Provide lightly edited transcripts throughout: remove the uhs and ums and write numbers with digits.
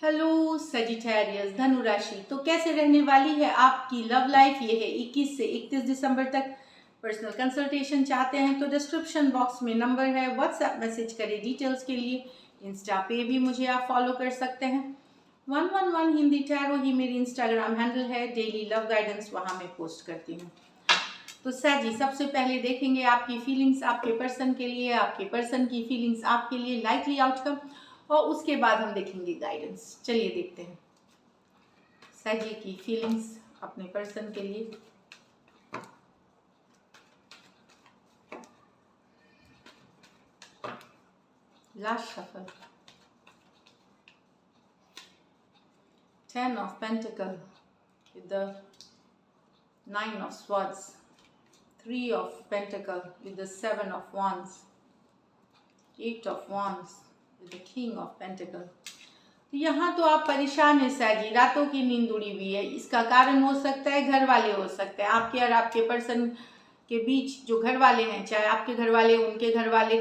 Hello Sagittarius धनु राशि। तो कैसे रहने वाली है आपकी लव लाइफ? ये है 21 से 31 दिसंबर तक। पर्सनल कंसल्टेशन चाहते हैं तो डिस्क्रिप्शन बॉक्स में नंबर है, व्हाट्सएप मैसेज करें डिटेल्स के लिए। इंस्टा पे भी मुझे आप फॉलो कर सकते हैं। 111 हिंदी टैरो ही मेरी इंस्टाग्राम हैंडल है। डेली लव गाइडेंस वहाँ मैं पोस्ट करती हूँ। तो सर सबसे पहले देखेंगे आपकी फीलिंग्स आपके पर्सन के लिए, आपके पर्सन की फीलिंग्स आपके लिए, लाइकली आउटकम, और उसके बाद हम देखेंगे गाइडेंस। चलिए देखते हैं सर की फीलिंग्स अपने पर्सन के लिए। Last shuffle, 10 of Pentacle with the 9 of Swords, 3 of Pentacle with the 7 of Wands, 8 of Wands with the King of Pentacle। तो यहाँ तो आप परेशान हैं सर रातों की नींद उड़ी हुई है। इसका कारण हो सकता है घर वाले, हो सकते हैं आपके और आपके पर्सन के बीच जो घर वाले हैं, चाहे आपके घर वाले उनके घर वाले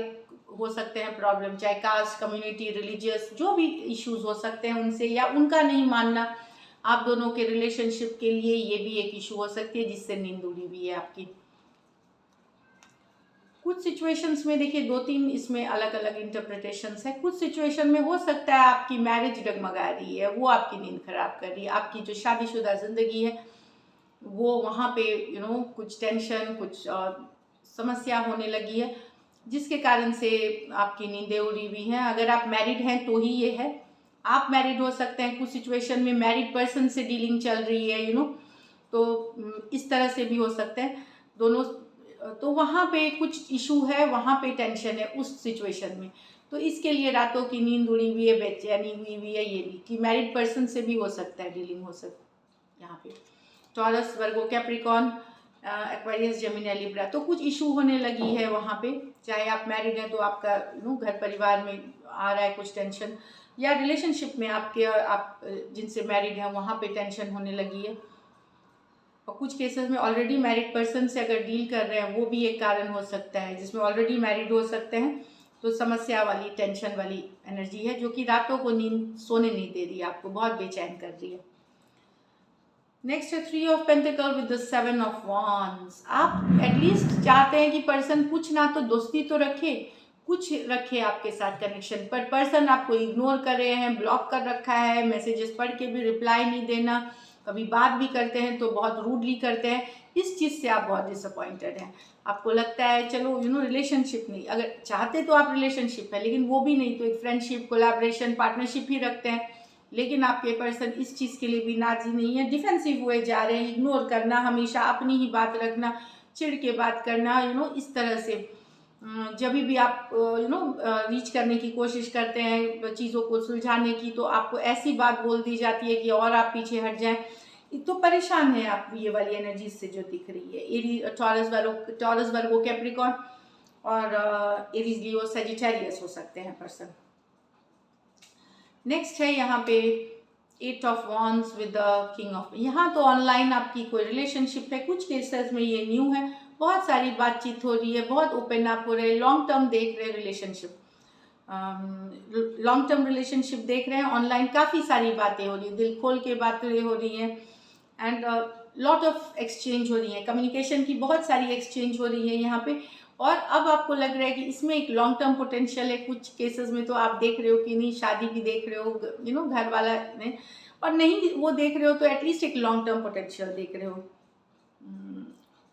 हो सकते हैं प्रॉब्लम, चाहे कास्ट, कम्युनिटी, रिलीजियस, जो भी इश्यूज हो सकते हैं उनसे, या उनका नहीं मानना आप दोनों के रिलेशनशिप के लिए, ये भी एक इशू हो सकती है जिससे नींद उड़ी हुई है आपकी। कुछ सिचुएशंस में देखिए 2-3 इसमें अलग अलग इंटरप्रिटेशंस है। कुछ सिचुएशन में हो सकता है आपकी मैरिज डगमगा रही है, वो आपकी नींद खराब कर रही है। आपकी जो शादीशुदा जिंदगी है वो वहाँ पे कुछ टेंशन, कुछ समस्या होने लगी है जिसके कारण से आपकी नींदें उड़ी हुई हैं। अगर आप मैरिड हैं तो ही ये है, आप मैरिड हो सकते हैं। कुछ सिचुएशन में मैरिड पर्सन से डीलिंग चल रही है तो इस तरह से भी हो सकते हैं दोनों। तो वहाँ पे कुछ इशू है, वहाँ पे टेंशन है उस सिचुएशन में। तो इसके लिए रातों की नींद उड़ी हुई है, बेचैनी हुई हुई है। ये भी कि मैरिड पर्सन से भी हो सकता है डीलिंग हो सकती यहाँ पे। टॉरस, वर्गो, कैप्रिकॉन, एक्वेरियस, जेमिनी, लिब्रा, तो कुछ इशू होने लगी है वहाँ पे। चाहे आप मैरिड हैं तो आपका घर परिवार में आ रहा है कुछ टेंशन, या रिलेशनशिप में आपके आप जिनसे मैरिड हैं वहाँ पे टेंशन होने लगी है। और कुछ केसेस में ऑलरेडी मैरिड पर्सन से अगर डील कर रहे हैं वो भी एक कारण हो सकता है, जिसमें ऑलरेडी मैरिड हो सकते हैं। तो समस्या वाली, टेंशन वाली एनर्जी है जो कि रातों को नींद सोने नहीं दे रही है, आपको बहुत बेचैन कर रही है। नेक्स्ट है 3 of pentacle with the 7 of wands. आप एटलीस्ट चाहते हैं कि पर्सन कुछ ना तो दोस्ती तो रखे, कुछ रखे आपके साथ कनेक्शन, पर पर्सन आपको इग्नोर कर रहे हैं, ब्लॉक कर रखा है, मैसेजेस पढ़ के भी रिप्लाई नहीं देना, कभी बात भी करते हैं तो बहुत रूडली करते हैं। इस चीज़ से आप बहुत डिसअपॉइंटेड हैं। आपको लगता है चलो रिलेशनशिप नहीं, अगर चाहते तो आप रिलेशनशिप है लेकिन वो भी नहीं, तो एक फ्रेंडशिप, कोलैबोरेशन, पार्टनरशिप ही रखते हैं। लेकिन आपके पर्सन इस चीज़ के लिए भी नाजी नहीं है, डिफेंसिव हुए जा रहे हैं, इग्नोर करना, हमेशा अपनी ही बात रखना, चिढ़ के बात करना, इस तरह से। जब भी आप रीच करने की कोशिश करते हैं, चीज़ों को सुलझाने की, तो आपको ऐसी बात बोल दी जाती है कि और आप पीछे हट जाएं। तो परेशान है आप ये वाली एनर्जी से जो दिख रही है। एरीज, टॉरस, वर्गो, कैप्रिकॉन और एरीज, लियो, सजिटेरियस हो सकते हैं पर्सन। नेक्स्ट है यहाँ पे 8 of wands with the king of. यहाँ तो ऑनलाइन आपकी कोई रिलेशनशिप है, कुछ केसेस में ये न्यू है, बहुत सारी बातचीत हो रही है, बहुत ओपन अप हो रहे हैं, लॉन्ग टर्म देख रहे हैं रिलेशनशिप, लॉन्ग टर्म रिलेशनशिप देख रहे हैं। ऑनलाइन काफ़ी सारी बातें हो रही है, दिल खोल के बातें हो रही हैं, एंड लॉट ऑफ एक्सचेंज हो रही है, कम्युनिकेशन की बहुत सारी एक्सचेंज हो रही है यहाँ पे। और अब आपको लग रहा है कि इसमें एक लॉन्ग टर्म पोटेंशियल है। कुछ केसेस में तो आप देख रहे हो कि नहीं, शादी भी देख रहे हो घर वाला ने, और नहीं वो देख रहे हो तो एटलीस्ट एक लॉन्ग टर्म पोटेंशियल देख रहे हो।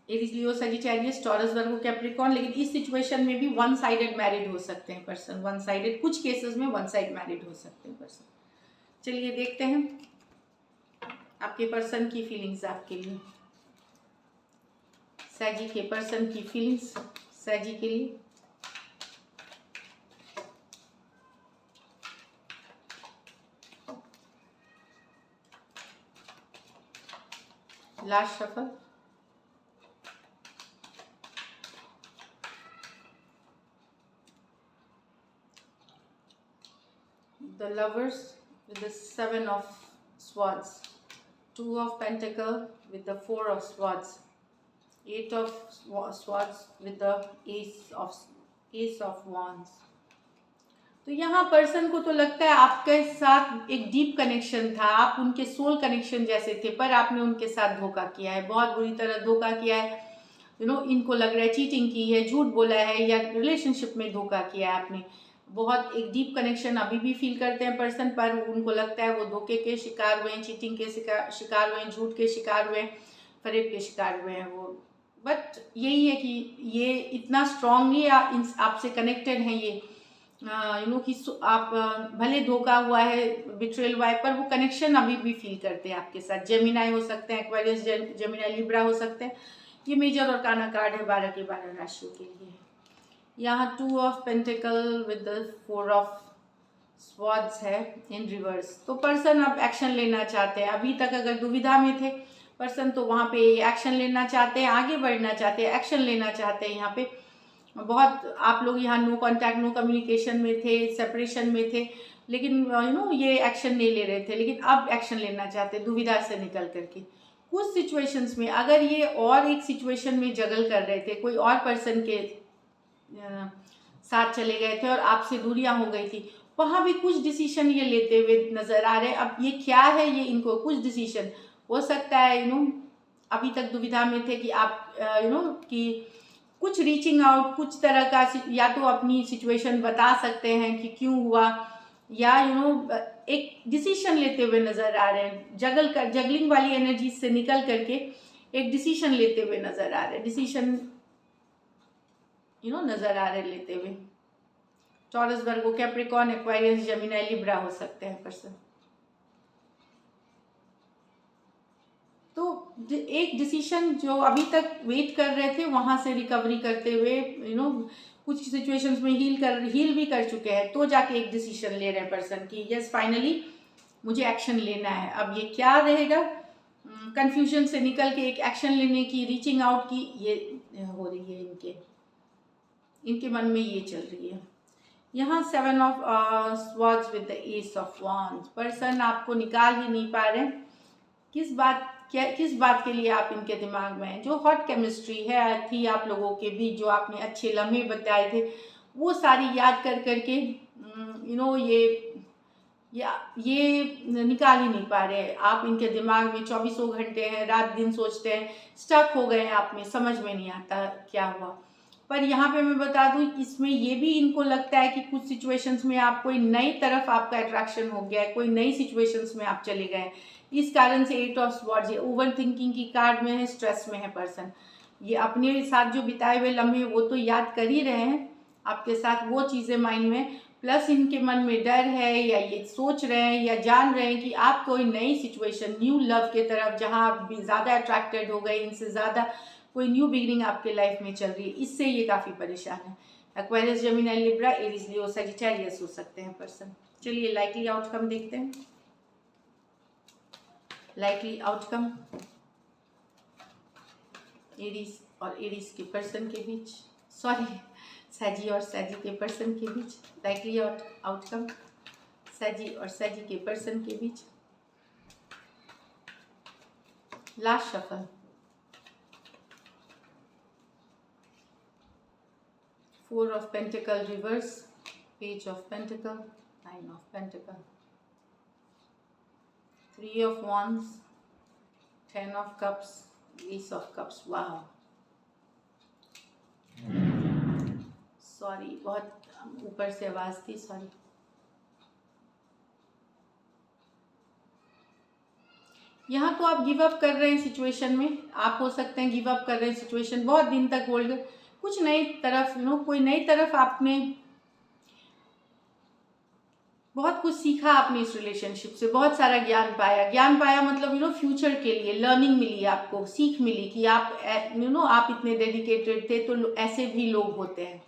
एरीज, लियो, सजिटेरियस, टॉरस, वर्गो, कैप्रिकॉन। लेकिन इस सिचुएशन में भी वन साइडेड मैरिड हो सकते हैं पर्सन, वन साइडेड, कुछ केसेस में वन साइड मैरिड हो सकते हैं पर्सन। चलिए देखते हैं आपके पर्सन की फीलिंग्स आपके लिए, सैजी के पर्सन की फीलिंग्स सैजी के लिए। Last shuffle, the lovers with the 7 of swords, 2 of pentacle with the 4 of swords, 8 of swords with the ace of wands। तो यहाँ पर्सन को तो लगता है आपके साथ एक डीप कनेक्शन था, आप उनके सोल कनेक्शन जैसे थे, पर आपने उनके साथ धोखा किया है, बहुत बुरी तरह धोखा किया है। इनको लग रहा है चीटिंग की है, झूठ बोला है, या रिलेशनशिप में धोखा किया है आपने। बहुत एक डीप कनेक्शन अभी भी फील करते हैं पर्सन, पर उनको लगता है वो धोखे के शिकार हुए हैं, चीटिंग के शिकार हुए हैं, झूठ के शिकार हुए हैं, फरेब के शिकार हुए हैं वो। बट यही है कि ये इतना स्ट्रांगली आपसे कनेक्टेड हैं ये, कि आप भले धोखा हुआ है, बिट्रेल हुआ है, पर वो कनेक्शन अभी भी फील करते हैं आपके साथ। जेमिनाई हो सकते हैं, एक्वेरियस, जेमिनाई, लिब्रा हो सकते हैं। ये मेजर और काना कार्ड है 12 के 12 राशियों के लिए। यहाँ 2 of pentacle with the 4 of swords है इन रिवर्स। तो पर्सन अब एक्शन लेना चाहते हैं। अभी तक अगर दुविधा में थे पर्सन, तो वहाँ पे एक्शन लेना चाहते हैं, आगे बढ़ना चाहते हैं, एक्शन लेना चाहते हैं। यहाँ पे बहुत आप लोग यहाँ नो कॉन्टैक्ट, नो कम्युनिकेशन में थे, सेपरेशन में थे, लेकिन ये एक्शन नहीं ले रहे थे, लेकिन अब एक्शन लेना चाहते हैं दुविधा से निकल करके। कुछ सिचुएशंस में अगर ये और एक सिचुएशन में जगल कर रहे थे, कोई और पर्सन के साथ चले गए थे और आपसे दूरियां हो गई थी, वहाँ भी कुछ डिसीजन ये लेते हुए नजर आ रहे हैं। अब ये क्या है, ये इनको कुछ डिसीजन हो सकता है, अभी तक दुविधा में थे कि आप कि कुछ रीचिंग आउट, कुछ तरह का, या तो अपनी सिचुएशन बता सकते हैं कि क्यों हुआ, या एक डिसीजन लेते हुए नजर आ रहे हैं, जगलिंग वाली एनर्जी से निकल करके एक डिसीजन लेते हुए नजर आ रहे हैं, डिसीजन नजर आ रहे लेते हुए। टॉरस, वर्गो, कैप्रिकॉर्न, एक्वारियस, जेमिनी, लिब्रा हो सकते हैं पर्सन। तो एक डिसीजन जो अभी तक वेट कर रहे थे, वहां से रिकवरी करते हुए कुछ सिचुएशंस में हील भी कर चुके हैं, तो जाके एक डिसीजन ले रहे हैं पर्सन की यस फाइनली मुझे एक्शन लेना है। अब ये क्या रहेगा, कंफ्यूजन से निकल के एक एक्शन लेने की, रीचिंग आउट की, ये हो रही है इनके मन में, ये चल रही है। यहाँ 7 of swords with the S of wands. Person आपको निकाल ही नहीं पा रहे, किस बात के लिए आप इनके दिमाग में हैं। जो हॉट केमिस्ट्री थी आप लोगों के बीच, जो आपने अच्छे लम्हे बताए थे, वो सारी याद कर करके ये निकाल ही नहीं पा रहे। आप इनके दिमाग में 24 घंटे हैं, रात दिन सोचते हैं, स्टक हो गए हैं आप में, समझ में नहीं आता क्या हुआ। पर यहाँ पे मैं बता दूँ, इसमें ये भी इनको लगता है कि कुछ सिचुएशंस में आप कोई नई तरफ आपका अट्रैक्शन हो गया है, कोई नई सिचुएशंस में आप चले गए, इस कारण से 8 ऑफ स्वॉर्ड्स, ये ओवर थिंकिंग की कार्ड में है, स्ट्रेस में है पर्सन। ये अपने साथ जो बिताए हुए लम्हे वो तो याद कर ही रहे हैं आपके साथ, वो चीज़ें माइंड में, प्लस इनके मन में डर है, या ये सोच रहे हैं या जान रहे हैं कि आप कोई नई सिचुएशन, न्यू लव के तरफ, जहाँ आप भी ज़्यादा अट्रैक्टेड हो गए, इनसे ज़्यादा कोई न्यू बिगिनिंग आपके लाइफ में चल रही है, इससे ये काफ़ी परेशान है। Aquarius, Gemini, Libra, Aries, Leo, Sagittarius हो सकते हैं पर्सन। चलिए लाइकली आउटकम देखते हैं। लाइकली आउटकम एरीज और एरीज के पर्सन के बीच, सैजी और सैजी के पर्सन के बीच। लाइकली आउटकम सैजी और सैजी के पर्सन के बीच। Last shuffle, 4 of pentacle reverse, page of pentacle, 9 of pentacle, 3 of wands, 10 of cups, ace of cups. वाह, सॉरी, बहुत ऊपर से आवाज थी, सॉरी। यहाँ तो आप गिव अप कर रहे हैं सिचुएशन में, आप हो सकते हैं गिव अप कर रहे हैं सिचुएशन, बहुत दिन तक होल्ड, कुछ नई तरफ कोई नई तरफ आपने बहुत कुछ सीखा, आपने इस रिलेशनशिप से बहुत सारा ज्ञान पाया मतलब फ्यूचर के लिए लर्निंग मिली, आपको सीख मिली कि आप आप इतने डेडिकेटेड थे, तो ऐसे भी लोग होते हैं,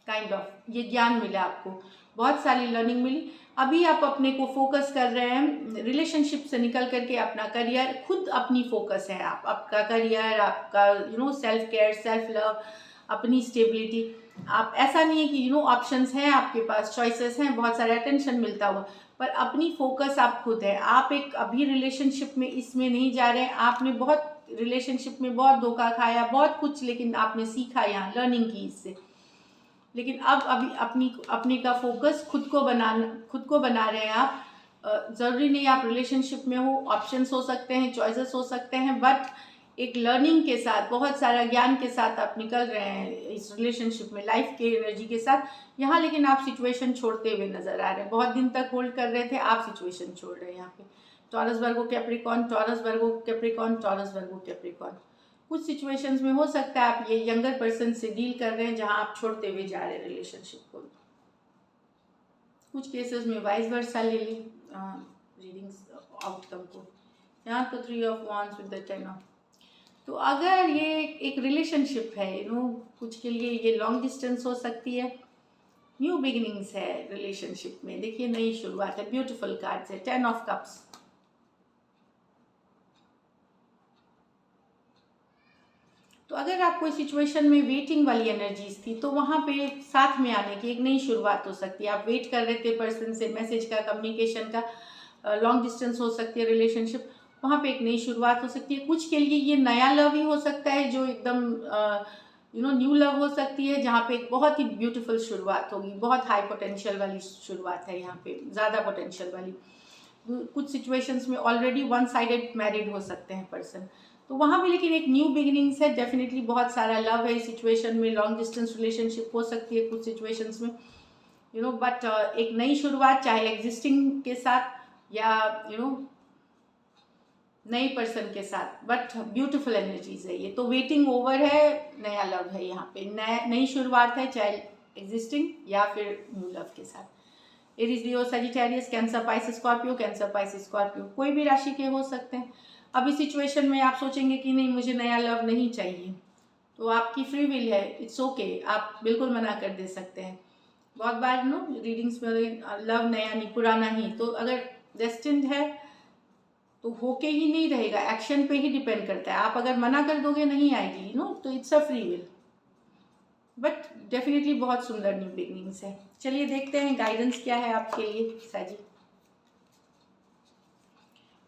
काइंड ऑफ ये ज्ञान मिला आपको, बहुत सारी लर्निंग मिली। अभी आप अपने को फोकस कर रहे हैं, रिलेशनशिप से निकल करके अपना करियर, खुद अपनी फोकस है, आपका करियर, आपका सेल्फ केयर, सेल्फ लव, अपनी स्टेबिलिटी। आप ऐसा नहीं है कि ऑप्शंस हैं आपके पास, चॉइसेस हैं, बहुत सारा अटेंशन मिलता हुआ, पर अपनी फोकस आप खुद है। आप एक अभी रिलेशनशिप में इसमें नहीं जा रहे हैं, आपने बहुत रिलेशनशिप में बहुत धोखा खाया, बहुत कुछ, लेकिन आपने सीखा, यहाँ लर्निंग की इससे। लेकिन अब अभी अपने का फोकस खुद को बना रहे हैं आप। ज़रूरी नहीं आप रिलेशनशिप में हो, ऑप्शंस हो सकते हैं, चॉइसेस हो सकते हैं, बट एक लर्निंग के साथ, बहुत सारा ज्ञान के साथ आप निकल रहे हैं इस रिलेशनशिप में, लाइफ के एनर्जी के साथ। यहाँ लेकिन आप सिचुएशन छोड़ते हुए नजर आ रहे हैं, बहुत दिन तक होल्ड कर रहे थे, आप सिचुएशन छोड़ रहे हैं यहाँ पे। Taurus Virgo Capricorn, Taurus Virgo Capricorn, Taurus Virgo Capricorn. कुछ सिचुएशंस में हो सकता है आप ये यंगर पर्सन से डील कर रहे हैं जहां आप छोड़ते हुए जा रहे हैं रिलेशनशिप को। कुछ केसेस में वाइस वर्सा ले ली रीडिंग्स आउटकम को। यहाँ तो 3 of wands with the 10 of. तो अगर ये एक रिलेशनशिप है, कुछ के लिए ये लॉन्ग डिस्टेंस हो सकती है, न्यू बिगिनिंग्स है रिलेशनशिप में, देखिए नई शुरुआत है, ब्यूटीफुल कार्ड्स है, 10 ऑफ कप्स। तो अगर आप कोई सिचुएशन में वेटिंग वाली एनर्जीज थी तो वहाँ पे साथ में आने की एक नई शुरुआत हो सकती है। आप वेट कर रहे थे पर्सन से मैसेज का, कम्युनिकेशन का, लॉन्ग डिस्टेंस हो सकती है रिलेशनशिप, वहाँ पे एक नई शुरुआत हो सकती है। कुछ के लिए ये नया लव ही हो सकता है जो एकदम न्यू लव हो सकती है, जहाँ पे एक बहुत ही ब्यूटीफुल शुरुआत होगी, बहुत हाई पोटेंशियल वाली शुरुआत है यहाँ पे, ज़्यादा पोटेंशियल वाली। कुछ सिचुएशंस में ऑलरेडी वन साइडेड मैरिड हो सकते हैं पर्सन, तो वहाँ भी लेकिन एक न्यू बिगिनिंग्स है, डेफिनेटली बहुत सारा लव है इस सिचुएशन में। लॉन्ग डिस्टेंस रिलेशनशिप हो सकती है कुछ सिचुएशंस में, बट एक नई शुरुआत, चाहे एग्जिस्टिंग के साथ या नई पर्सन के साथ, बट ब्यूटीफुल एनर्जीज है ये। तो वेटिंग ओवर है, नया लव है यहाँ पे, नई शुरुआत है, चाहे एग्जिस्टिंग या फिर न्यू लव के साथ। Aries, Leo, Sagittarius, Cancer, Pisces, Scorpio, Cancer, Pisces, Scorpio, कोई भी राशि के हो सकते हैं। अभी सिचुएशन में आप सोचेंगे कि नहीं मुझे नया लव नहीं चाहिए, तो आपकी फ्री विल है, इट्स ओके, आप बिल्कुल मना कर दे सकते हैं। बहुत बार रीडिंग्स में लव नया नहीं पुराना ही, तो अगर डेस्टिन्ड है तो होके ही नहीं रहेगा, एक्शन पे ही डिपेंड करता है। आप अगर मना कर दोगे नहीं आएगी तो it's a free will, but definitely बहुत सुंदर न्यू बिगनिंग्स है। चलिए देखते हैं गाइडेंस क्या है आपके लिए साजी।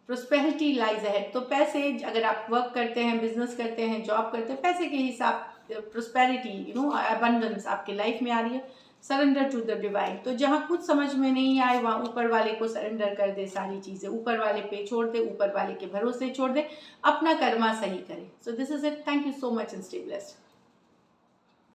प्रोस्पेरिटी लाइज अहेड, तो पैसे, अगर आप वर्क करते हैं, बिजनेस करते हैं, जॉब करते हैं, पैसे के हिसाब प्रोस्पेरिटी अबंडेंस आपके लाइफ में आ रही है। सरेंडर टू द डिवाइन, तो जहाँ कुछ समझ में नहीं आए वहाँ ऊपर वाले को सरेंडर कर दे, सारी चीज़ें ऊपर वाले पे छोड़ दे, ऊपर वाले के भरोसे छोड़ दे, अपना कर्मा सही करे। So this is it, thank you so much and stay blessed.